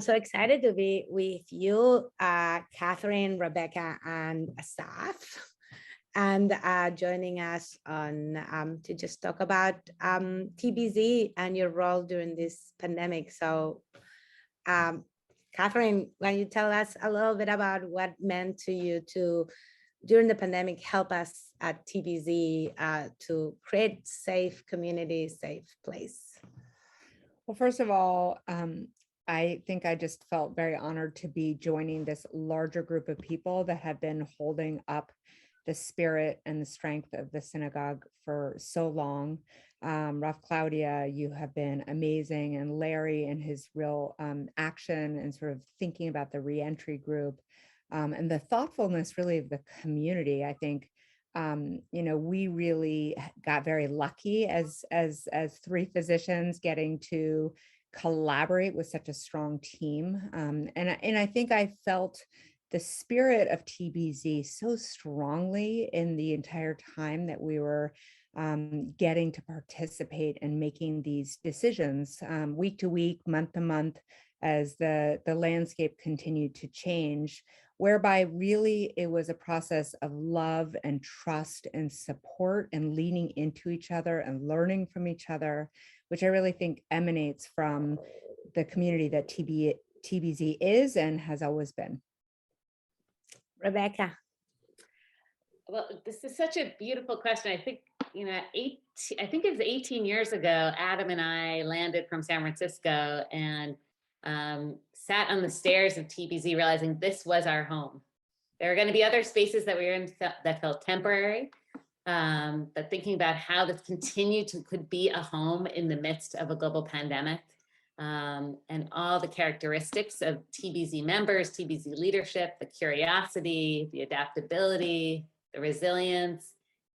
So excited to be with you, Catherine, Rebecca, and Asaf, and joining us on to just talk about TBZ and your role during this pandemic. So, Catherine, why don't you tell us a little bit about what meant to you to, during the pandemic, help us at TBZ to create safe community, safe place? Well, first of all, I think I just felt very honored to be joining this larger group of people that have been holding up the spirit and the strength of the synagogue for so long. Rav Claudia, you have been amazing, and Larry and his real action and sort of thinking about the reentry group and the thoughtfulness really of the community. I think we really got very lucky as three physicians getting to collaborate with such a strong team. And I think I felt the spirit of TBZ so strongly in the entire time that we were getting to participate and making these decisions week to week, month to month, as the landscape continued to change, whereby really it was a process of love and trust and support and leaning into each other and learning from each other, which I really think emanates from the community that TBZ is and has always been. Rebecca. Well, this is such a beautiful question. I think, I think it was 18 years ago, Adam and I landed from San Francisco and sat on the stairs of TBZ realizing this was our home. There are going to be other spaces that we were in that felt temporary, but thinking about how this could be a home in the midst of a global pandemic, and all the characteristics of TBZ members, TBZ leadership, the curiosity, the adaptability, the resilience,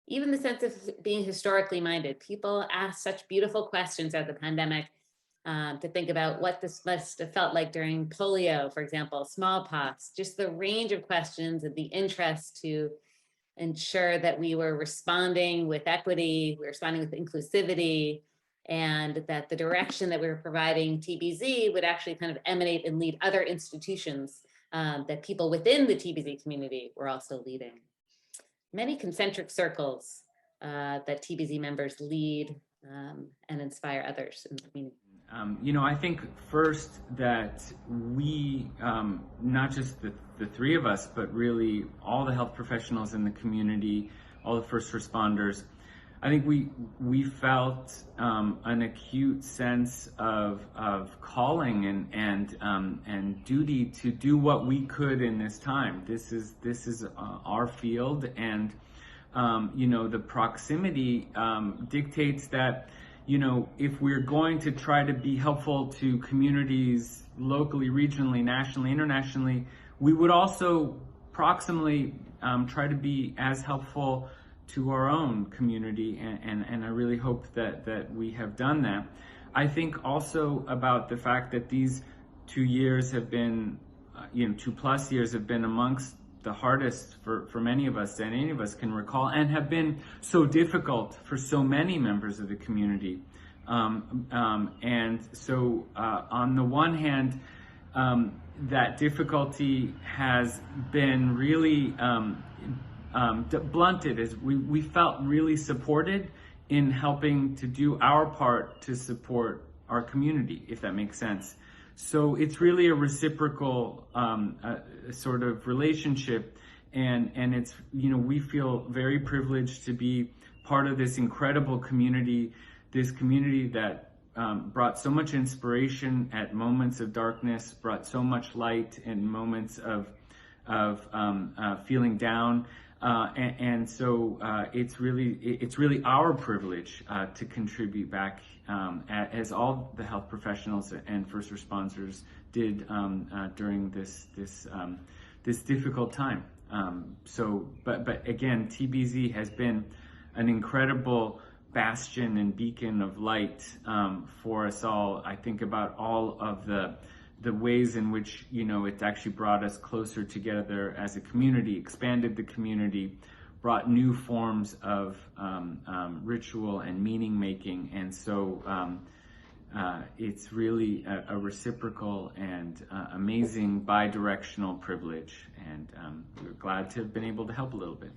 even the sense of being historically minded. People ask such beautiful questions at the pandemic, to think about what this must have felt like during polio, for example, smallpox, just the range of questions and the interest to ensure that we were responding with equity, we were responding with inclusivity, and that the direction that we were providing TBZ would actually kind of emanate and lead other institutions that people within the TBZ community were also leading. Many concentric circles that TBZ members lead and inspire others in the community. I think first that we, not just the three of us, but really all the health professionals in the community, all the first responders, I think we felt an acute sense of calling and duty to do what we could in this time. This is our field, and the proximity dictates that if we're going to try to be helpful to communities locally, regionally, nationally, internationally, we would also proximally try to be as helpful to our own community, and I really hope that we have done that. I think also about the fact that these 2 years have been, 2+ years have been amongst the hardest for many of us that any of us can recall, and have been so difficult for so many members of the community. And so on the one hand, that difficulty has been really blunted, as we felt really supported in helping to do our part to support our community, if that makes sense. So it's really a reciprocal sort of relationship, and it's, we feel very privileged to be part of this incredible community, this community that brought so much inspiration at moments of darkness, brought so much light in moments of feeling down. And so it's really our privilege to contribute back, as all the health professionals and first responders did during this difficult time. But again, TBZ has been an incredible bastion and beacon of light for us all. I think about all of the ways in which, it's actually brought us closer together as a community, expanded the community, brought new forms of ritual and meaning making. And so it's really a reciprocal and amazing bi-directional privilege, and we're glad to have been able to help a little bit.